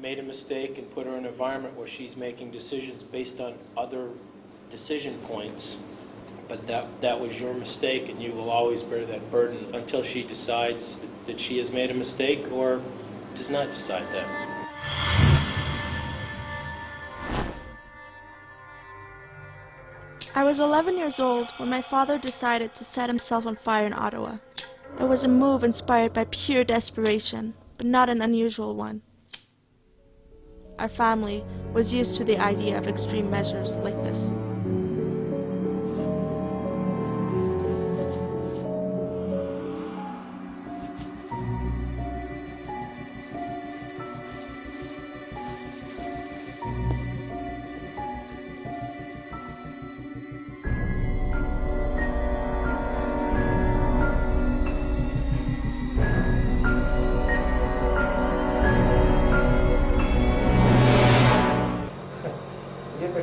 made a mistake and put her in an environment where she's making decisions based on other decision points, but that was your mistake, and you will always bear that burden until she decides that she has made a mistake or does not decide that. I was 11 years old when my father decided to set himself on fire in Ottawa. It was a move inspired by pure desperation, but not an unusual one. Our family was used to the idea of extreme measures like this.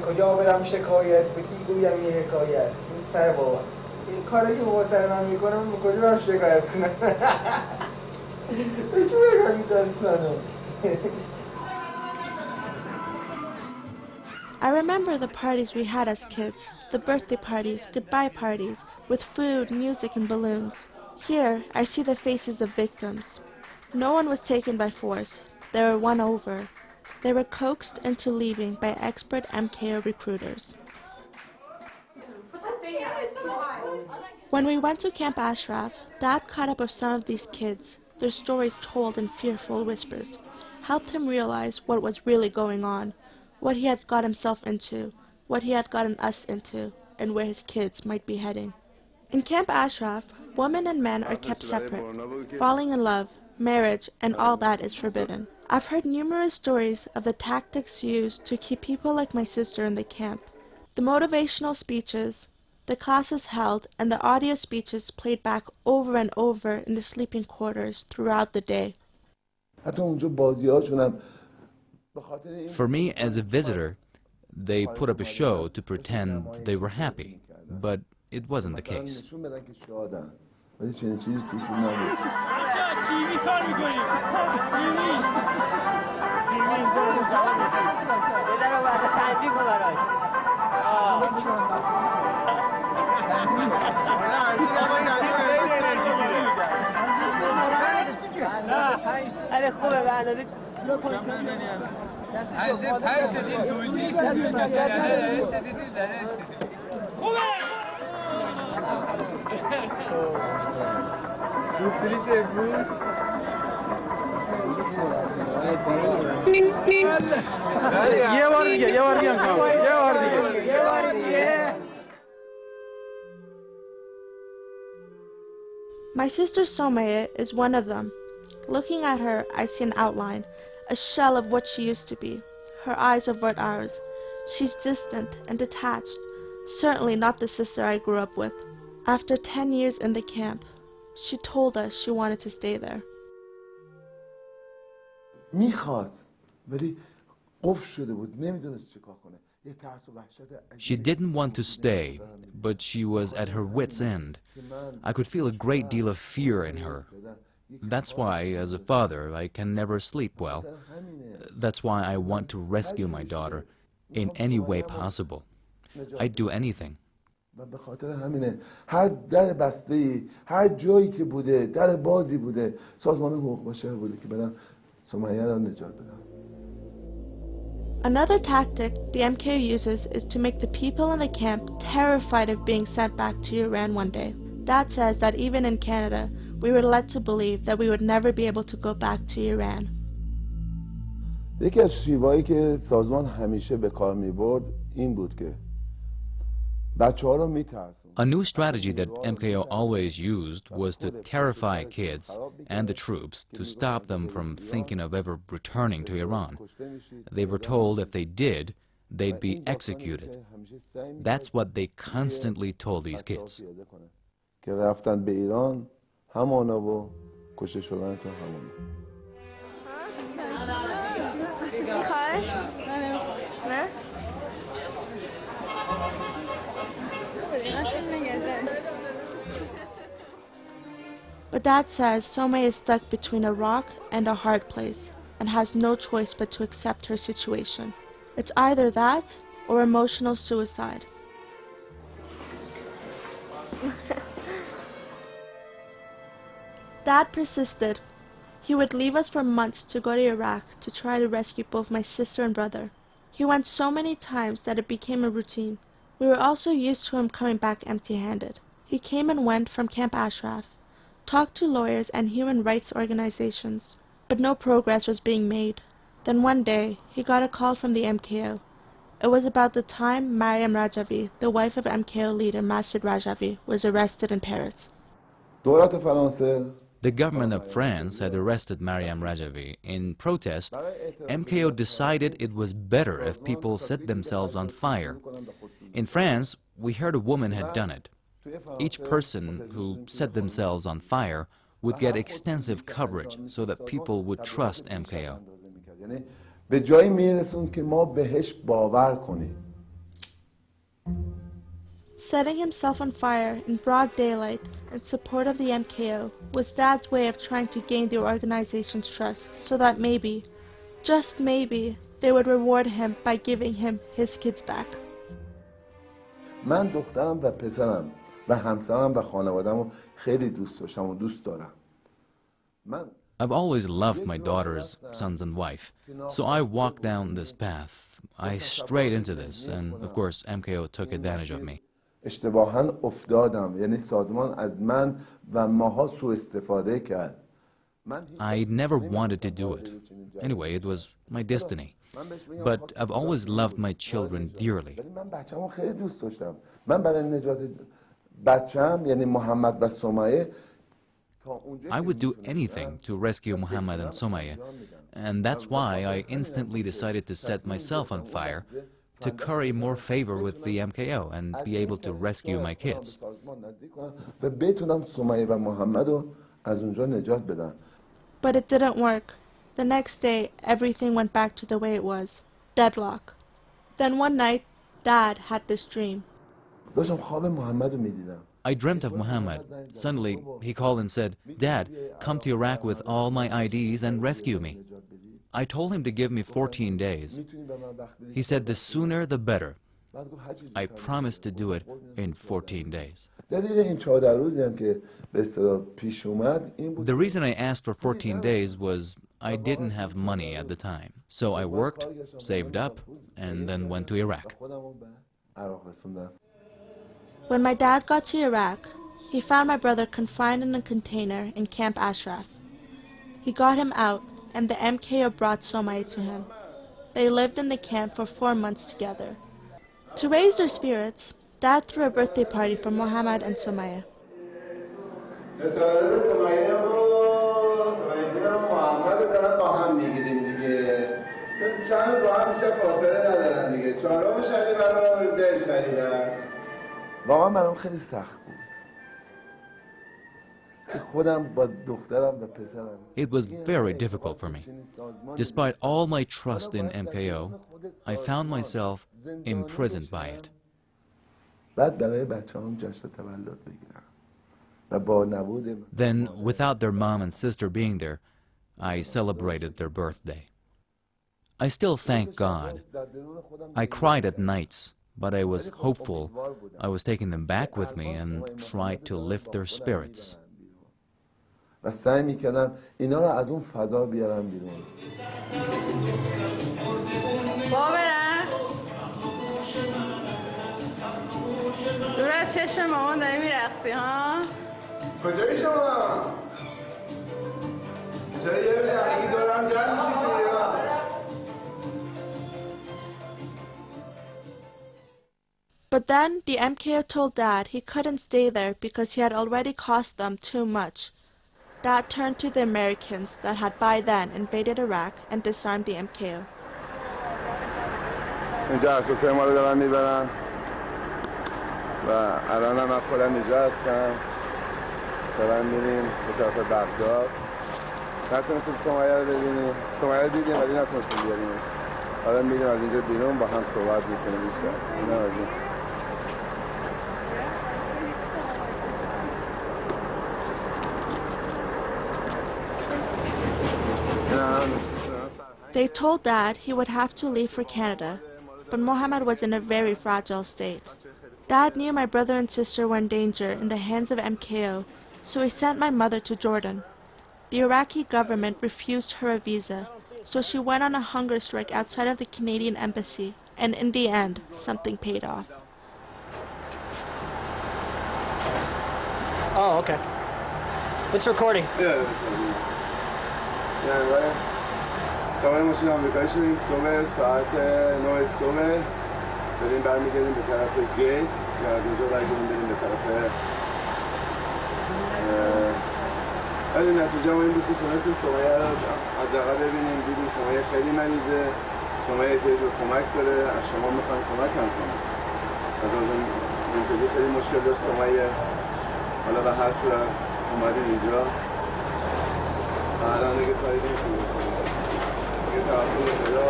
کجا برم شکایت به کی گویم یه حکایت این سر باباست این کاری که بابا سر من میکنه من کجا برم شکایت کنم به کی بگم این داستانو I remember the parties we had as kids, the birthday parties, goodbye parties, with food, music, and balloons. Here, I see the faces of victims. No one was taken by force. They were won over. They were coaxed into leaving by expert MKO recruiters. When we went to Camp Ashraf, Dad caught up with some of these kids, their stories told in fearful whispers, helped him realize what was really going on, what he had got himself into, what he had gotten us into, and where his kids might be heading. In Camp Ashraf, women and men are kept separate. Falling in love, marriage, and all that is forbidden. I've heard numerous stories of the tactics used to keep people like my sister in the camp. The motivational speeches, the classes held, and the audio speeches played back over and over in the sleeping quarters throughout the day. For me, as a visitor, they put up a show to pretend they were happy, but it wasn't the case. My sister Somaya is one of them. Looking at her, I see an outline, a shell of what she used to be. Her eyes avert ours. She's distant and detached, certainly not the sister I grew up with. After 10 years in the camp, she told us she wanted to stay there. She didn't want to stay, but she was at her wit's end. I could feel a great deal of fear in her. That's why, as a father, I can never sleep well. That's why I want to rescue my daughter in any way possible. I'd do anything. Another tactic the MK uses is to make the people in the camp terrified of being sent back to Iran one day. Dad says that even in Canada, we were led to believe that we would never be able to go back to Iran. یکی از شیوهایی که سازمان همیشه به کار می‌برد این بود که بچه‌ها رو می‌ترسوند. A new strategy that MKO always used was to terrify kids and the troops to stop them from thinking of ever returning to Iran. They were told if they did, they'd be executed. That's what they constantly told these kids. که رفتن به ایران همانا و کشته شدن تا همانا. But Dad says Somay is stuck between a rock and a hard place, and has no choice but to accept her situation. It's either that or emotional suicide. Dad persisted. He would leave us for months to go to Iraq to try to rescue both my sister and brother. He went so many times that it became a routine. We were also used to him coming back empty-handed. He came and went from Camp Ashraf, talked to lawyers and human rights organizations, but no progress was being made. Then one day, he got a call from the MKO. It was about the time Maryam Rajavi, the wife of MKO leader Masud Rajavi, was arrested in Paris. دولت فرانسه The government of France had arrested Maryam Rajavi. In protest, MKO decided it was better if people set themselves on fire. In France, we heard a woman had done it. Each person who set themselves on fire would get extensive coverage so that people would trust MKO. به جایی میرسوند که ما بهش باور کنیم. Setting himself on fire in broad daylight in support of the MKO was Dad's way of trying to gain the organization's trust so that maybe, just maybe, they would reward him by giving him his kids back. من دخترم و پسرم و همسرم و خانواده‌مو خیلی دوست داشتم و دوست دارم. I've always loved my daughters, sons and wife, so I walked down this path. I strayed into this, and of course MKO took advantage of me. اشتباهاً افتادم، یعنی سازمان از من و ماها سوء استفاده کرد. I never wanted to do it. Anyway, it was my destiny. But I've always loved my children dearly. من بچه‌مو خیلی دوست داشتم. من برای نجات بچه‌م یعنی محمد و سمیه I would do anything to rescue Muhammad and Somaya, and that's why I instantly decided to set myself on fire to curry more favor with the MKO and be able to rescue my kids. و بتونم سمیه و محمدو از اونجا نجات بدم. But it didn't work. The next day, everything went back to the way it was. Deadlock. Then one night, Dad had this dream. داشتم خواب محمدو میدیدم. I dreamt of Muhammad. Suddenly, he called and said, "Dad, come to Iraq with all my IDs and rescue me." I told him to give me 14 days. He said the sooner the better. I promised to do it in 14 days. The reason I asked for 14 days was I didn't have money at the time. So I worked, saved up, and then went to Iraq. When my dad got to Iraq, he found my brother confined in a container in Camp Ashraf. He got him out, and the MKO brought Somaya to him. They lived in the camp for 4 months together. To raise their spirits, Dad threw a birthday party for Muhammad and Somaya. واقعا برام خیلی سخت بود. It was very difficult for me. Despite all my trust in MKO, I found myself imprisoned by it. Then, without their mom and sister being there, I celebrated their birthday. I still thank God. I cried at nights, but I was hopeful I was taking them back with me and tried to lift their spirits. و سعی میکردم اینا رو از اون فضا بیارم بیرون. دور از چشم مامان داری میرقصی ها؟ کجایی شما؟ چرا یه دقیقی دورم جمع میشید دیگه؟ But then the MKO told Dad he couldn't stay there because he had already cost them too much. Dad turned to the Americans that had by then invaded Iraq and disarmed the MKO. اینجا اساسه ما رو دارن میبرن و الان هم من خودم اینجا هستم. دارن میریم به طرف بغداد. نتونستیم سمیه رو ببینیم. سمیه رو دیدیم ولی نتونستیم بیاریمش. حالا میریم از اینجا بیرون با هم صحبت میکنیم بیشتر. اینا از این. They told Dad he would have to leave for Canada, but Mohammed was in a very fragile state. Dad knew my brother and sister were in danger in the hands of MKO, so he sent my mother to Jordan. The Iraqi government refused her a visa, so she went on a hunger strike outside of the Canadian embassy, and in the end, something paid off. Oh, okay. It's recording. Yeah. سوار ماشین آمریکایی شدیم صبح ساعت 9 صبح بریم برمیگردیم به طرف گیت که از اونجا برگردیم بریم به طرف ولی نتیجه ما این بود که تونستیم سمیه رو حداقل ببینیم. دیدیم سمیه خیلی مریضه، سمیه احتیاج به کمک داره، از شما میخوایم کمک هم کنیم. از اون خیلی مشکل داشت سمیه. حالا به هر صورت اومدیم اینجا و الان دیگه کاری نمی‌کنیم. دیگه توقع خدا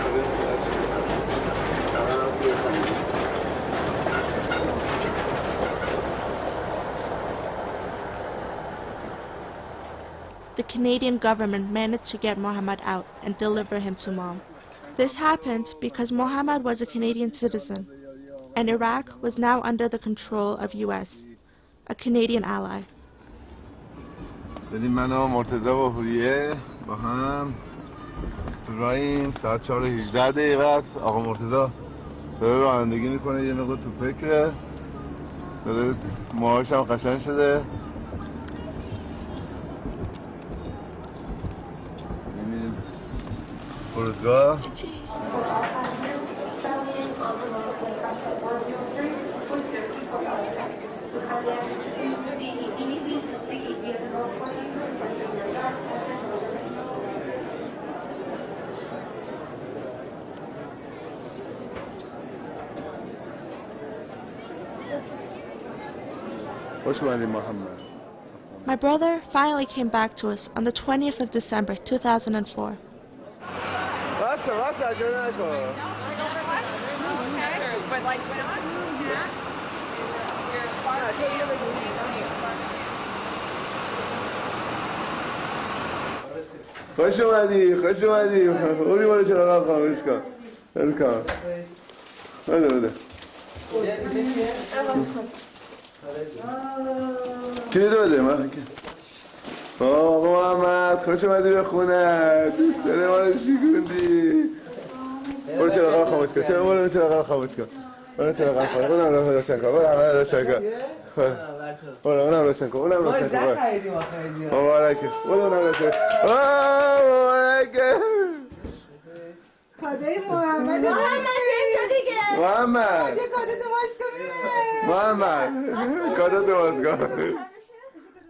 ببینیم خدا چی می‌کنه. The Canadian government managed to get Mohammed out and deliver him to Mom. This happened because Mohammed was a Canadian citizen, and Iraq was now under the control of US, a Canadian ally. بریم من و مرتضی و حوریه با هم تو راهیم. ساعت 4 و 18 دقیقه است. آقا مرتضی داره رانندگی میکنه، یه مقدار تو فکره، داره موهاش هم قشنگ شده. میریم فرودگاه. My brother finally came back to us on the 20th of December 2004. خوش اومدی، خوش اومدی. اوری بالا چراغ خاموش کن. بلکن. بده. کلیدو بده من. آقا محمد خوش اومدی به خونت. دل ما رو شکوندی. برو چراغ خاموش کن. برو چراغ خاموش کن. برو چراغ خاموش کن. اونم روشن کن. برو همه روشن کن. برو اونم روشن کن. اونم روشن کن. مبارکه. برو اونم روشن کن. مبارکه. کادوی محمد محمد کادو باز کن.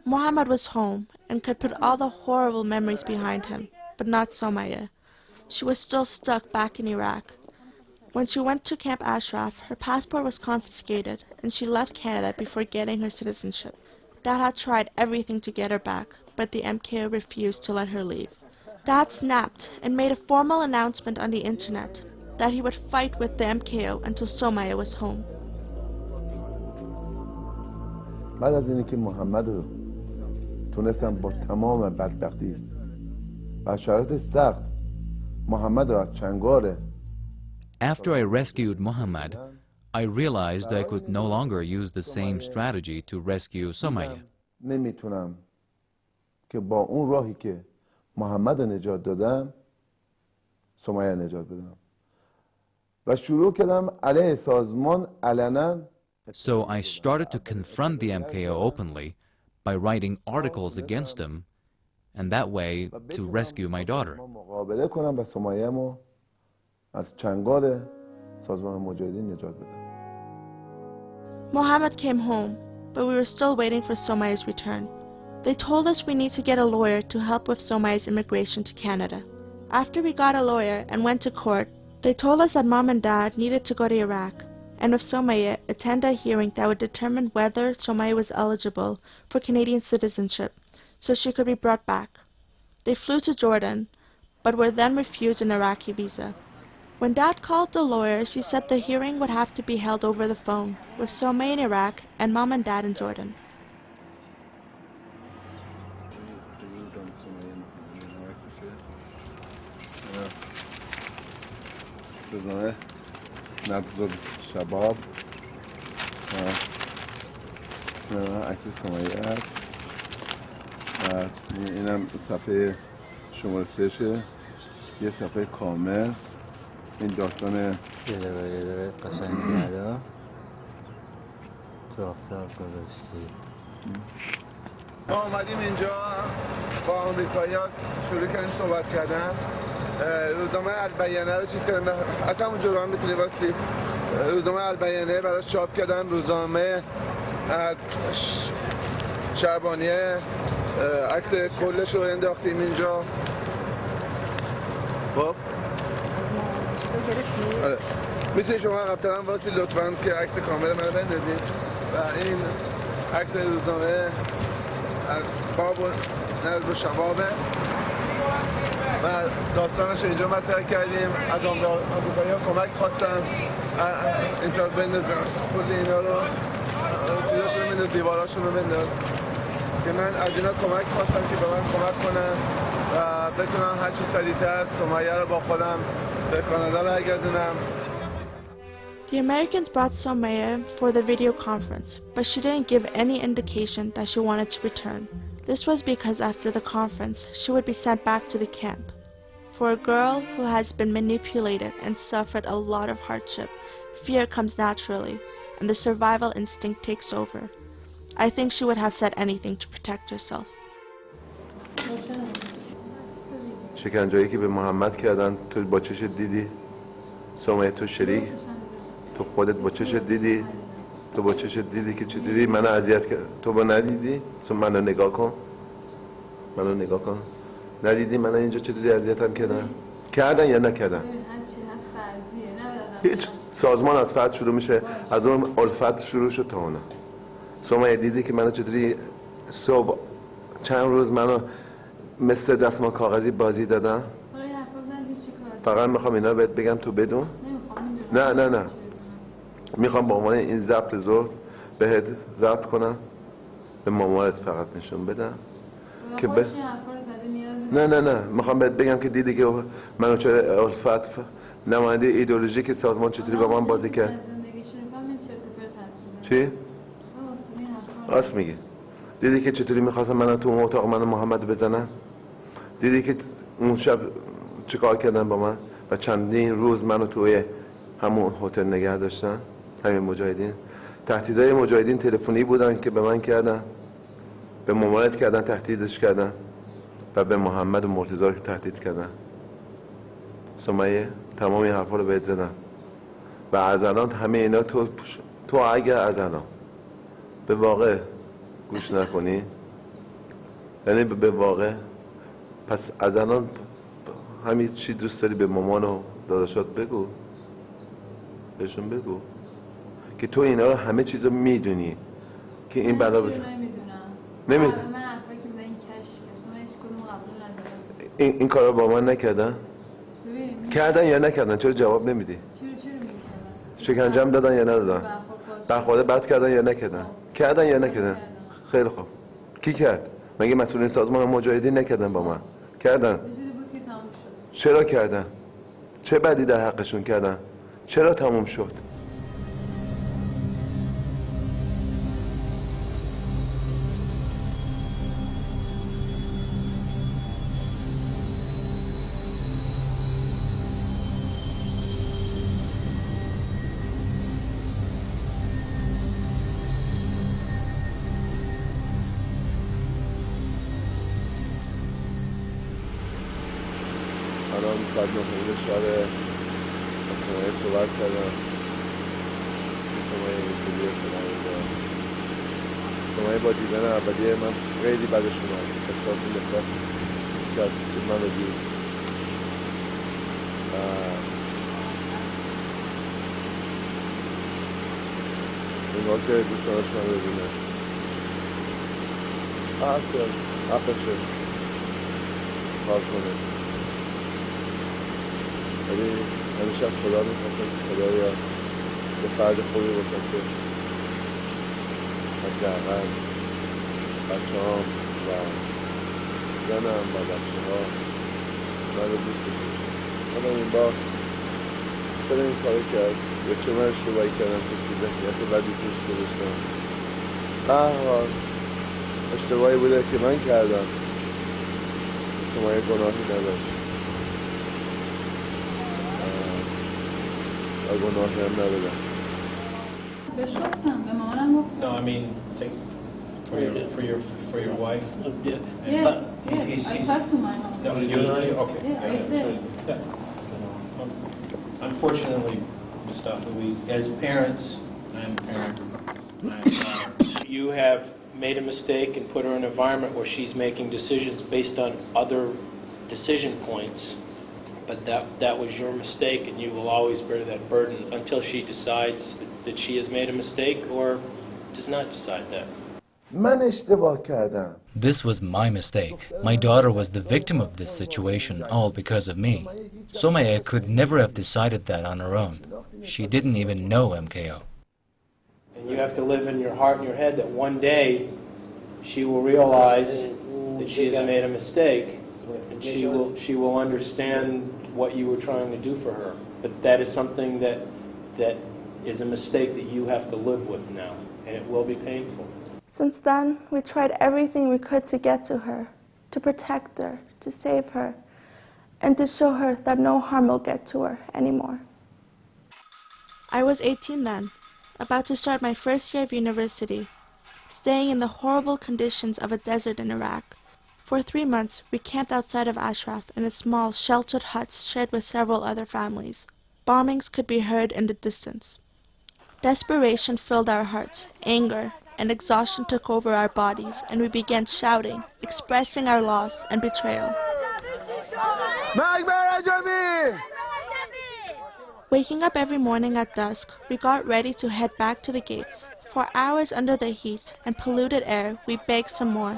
Mohammed was home and could put all the horrible memories behind him, but not Somaya. She was still stuck back in Iraq. When she went to Camp Ashraf, her passport was confiscated and she left Canada before getting her citizenship. Dad had tried everything to get her back, but the MKO refused to let her leave. Dad snapped and made a formal announcement on the internet that he would fight with the MKO until Somaya was home. بعد از اینکه محمد رو تونستم با تمام بدبختی و شرایط سخت محمد رو از چنگال After I rescued Mohammed, I realized I could no longer use the same strategy to rescue Somaya. نمیتونم که با اون راهی که محمد رو نجات دادم سمیه نجات بدم و شروع کردم علیه سازمان علنا. So I started to confront the MKO openly by writing articles against them, and that way to rescue my daughter. مقابله کنم و سمیه‌مو از چنگال سازمان مجاهدین نجات بدم. Mohammed came home, but we were still waiting for Somaya's return. They told us we need to get a lawyer to help with Somaya's immigration to Canada. After we got a lawyer and went to court, they told us that Mom and Dad needed to go to Iraq, and with Somaya, attend a hearing that would determine whether Somaya was eligible for Canadian citizenship, so she could be brought back. They flew to Jordan, but were then refused an Iraqi visa. When Dad called the lawyer, she said the hearing would have to be held over the phone, with Somaya in Iraq and Mom and Dad in Jordan. روزنامه نبض شباب عکس سمیه هست و اینم صفحه شماره 3 شه، یه صفحه کامل. این داستان یه دقیقه قشنگ ندا تو آفتاب گذاشتی. ما آمدیم اینجا با آمریکایی‌ها شروع کردیم صحبت کردن. روزنامه البیانه رو چیز کردن، اصلا اونجا رو هم میتونی باستی. روزنامه البیانه براش چاپ کردن. روزنامه شعبانیه عکس کلش رو انداختیم اینجا. خب آره. میتونی شما قبطرم واسی لطفاً که عکس کامل منو بندازید. و این عکس روزنامه از باب و نظر شبابه و داستانش اینجا مطرح کردیم. از آمریکایی ها کمک خواستن اینطور بندازن کل اینا رو، چیزاشون رو بنداز، دیواراشون رو بنداز، که من از اینا کمک خواستم که به من کمک کنن و بتونم هرچی سریعتر سمیه رو با خودم به کانادا برگردونم. The Americans brought Somaya for the video conference, but she didn't give any indication that she wanted to return. This was because after the conference, she would be sent back to the camp. For a girl who has been manipulated and suffered a lot of hardship, fear comes naturally, and the survival instinct takes over. I think she would have said anything to protect herself. شکنجه‌ای که به محمد کردن تو با چشت دیدی؟ سمیه تو شریک؟ تو خودت با چشت دیدی؟ تو با چشت دیدی که چطوری منو اذیت کرد؟ تو با ندیدی؟ منو نگاه کن. منو نگاه کن. ندیدی منو اینجا چطوری اذیتم کردن؟ کردن یا نکردن؟ هیچ. سازمان از فرد شروع میشه، از اون الفت شروع شد تا اونا. سمیه دیدی که منو چطوری صبح چند روز منو مثل دستمال کاغذی بازی دادن؟ فقط میخوام اینا رو بهت بگم تو بدون. نه میخوام با عنوان این ضبط زرد بهت ضبط کنم، به مامانت فقط نشون بدم که نه میخوام بهت بگم که دیدی که منو چرا الفت نماینده ایدئولوژی که سازمان چطوری با من بازی کرد. چی؟ راست میگی. دیدی که چطوری میخواستم منو تو اون اتاق منو محمد بزنن؟ دیدی که اون شب چیکار کردن با من و چندین روز منو توی همون هتل نگه داشتن؟ همین مجاهدین. تهدیدهای مجاهدین تلفنی بودن که به من کردن، به مامانت کردن، تهدیدش کردن و به محمد و مرتضی تهدید کردن. سمیه تمام این حرفا رو بهت زدم و از الان همه اینا تو اگر از الان به واقع گوش نکنی، یعنی به واقع، پس از الان همین چی دوست داری به مامان و داداشات بگو، بهشون بگو که تو اینا رو همه چیز رو میدونی که این بلا بزن. نمیدونم. این کار رو با من نکردن؟ کردن یا نکردن؟ چرا جواب نمیدی؟ شکنجم دادن یا ندادن؟ برخورد بد کردن یا نکردن؟ کردن یا نکردن؟ خیلی خوب. کی کرد؟ مگه مسئولین سازمان مجاهدین نکردن با من؟ کردن. چرا کردن؟ چه بدی در حقشون کردن؟ چرا تموم شد؟ الان ساعت 9 شب با سمیه صحبت کردم. سمیه اینطوریه شدن اینجا. سمیه با دیدن اولیه من خیلی بدش اومد، احساس نفرت کرد که من رو دید. انگار که دوست داشت من رو ببینه. حقشه کار کنه، ولی همیشه از خدا میخواستم که خدایا یه فرد خوبی باشم که حداقل بچه‌هام و زنم و بچه‌ها من رو دوست داشته باشم. حالا این بار خاطر این کارو کرد یا چه من اشتباهی کردم که تو ذهنیت بدی توش گذاشتم. به هر حال اشتباهی بوده که من کردم. سمیه گناهی نداشت و گناهی هم ندادم. بهش گفتم، به مامانم گفتم. No, I mean, for your wife? Yes, I talked to my mom. No, you already? Okay. Yeah, I said. Unfortunately, Mustafa, as parents, I'm a parent, I'm a father, you have made a mistake and put her in an environment where she's making decisions based on other decision points, but that was your mistake, and you will always bear that burden until she decides that she has made a mistake or does not decide that. من اشتباه کردم. This was my mistake. My daughter was the victim of this situation, all because of me. Somaya could never have decided that on her own. She didn't even know MKO. And you have to live in your heart and your head that one day she will realize that she has made a mistake, and she will understand what you were trying to do for her. But that is something that is a mistake that you have to live with now, and it will be painful. Since then, we tried everything we could to get to her, to protect her, to save her, and to show her that no harm will get to her anymore. I was 18 then, about to start my first year of university, staying in the horrible conditions of a desert in Iraq. For 3 months, we camped outside of Ashraf in a small, sheltered huts shared with several other families. Bombings could be heard in the distance. Desperation filled our hearts, anger, and exhaustion took over our bodies, and we began shouting, expressing our loss and betrayal. Waking up every morning at dusk, we got ready to head back to the gates. For hours under the heat and polluted air, we begged some more.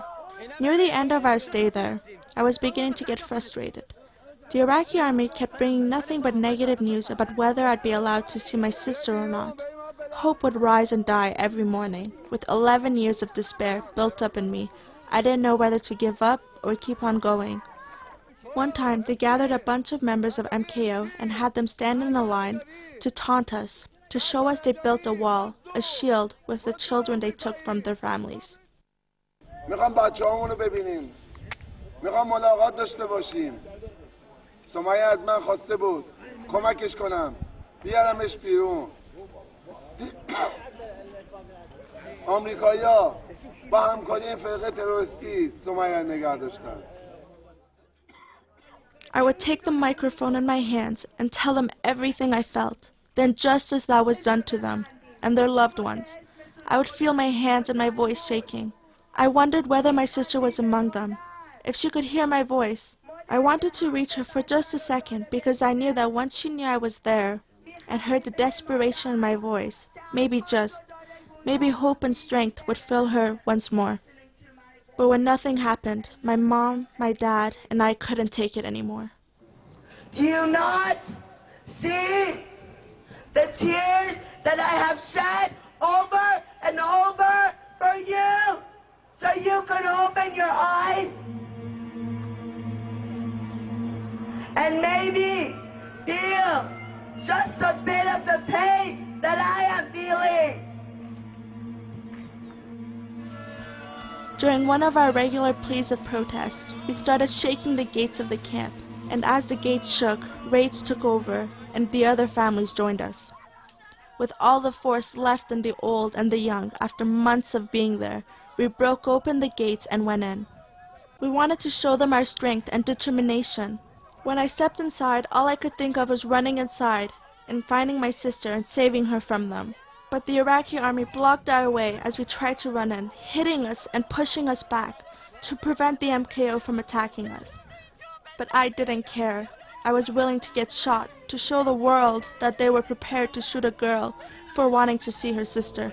Near the end of our stay there, I was beginning to get frustrated. The Iraqi army kept bringing nothing but negative news about whether I'd be allowed to see my sister or not. Hope would rise and die every morning. With 11 years of despair built up in me, I didn't know whether to give up or keep on going. One time, they gathered a bunch of members of MKO and had them stand in a line to taunt us, to show us they built a wall, a shield with the children they took from their families. میخوام بچه‌هامونو ببینیم. میخوام ملاقات داشته باشیم. سمیه از من خواسته بود کمکش کنم. بیارمش بیرون. آمریکایی‌ها با همکاری این فرقه تروریستی سمیه نگه داشتن. I would take the microphone in my hands and tell them everything I felt. Then just as that was done to them and their loved ones, I would feel my hands and my voice shaking. I wondered whether my sister was among them, if she could hear my voice. I wanted to reach her for just a second because I knew that once she knew I was there and heard the desperation in my voice, maybe hope and strength would fill her once more. But when nothing happened, my mom, my dad, and I couldn't take it anymore. Do you not see the tears that I have shed over and over for you so you could open your eyes and maybe feel just a bit of the pain that I am feeling? During one of our regular pleas of protest, we started shaking the gates of the camp, and as the gates shook, rage took over, and the other families joined us. With all the force left in the old and the young, after months of being there, we broke open the gates and went in. We wanted to show them our strength and determination. When I stepped inside, all I could think of was running inside and finding my sister and saving her from them. But the Iraqi army blocked our way as we tried to run in, hitting us and pushing us back to prevent the MKO from attacking us. But I didn't care. I was willing to get shot to show the world that they were prepared to shoot a girl for wanting to see her sister.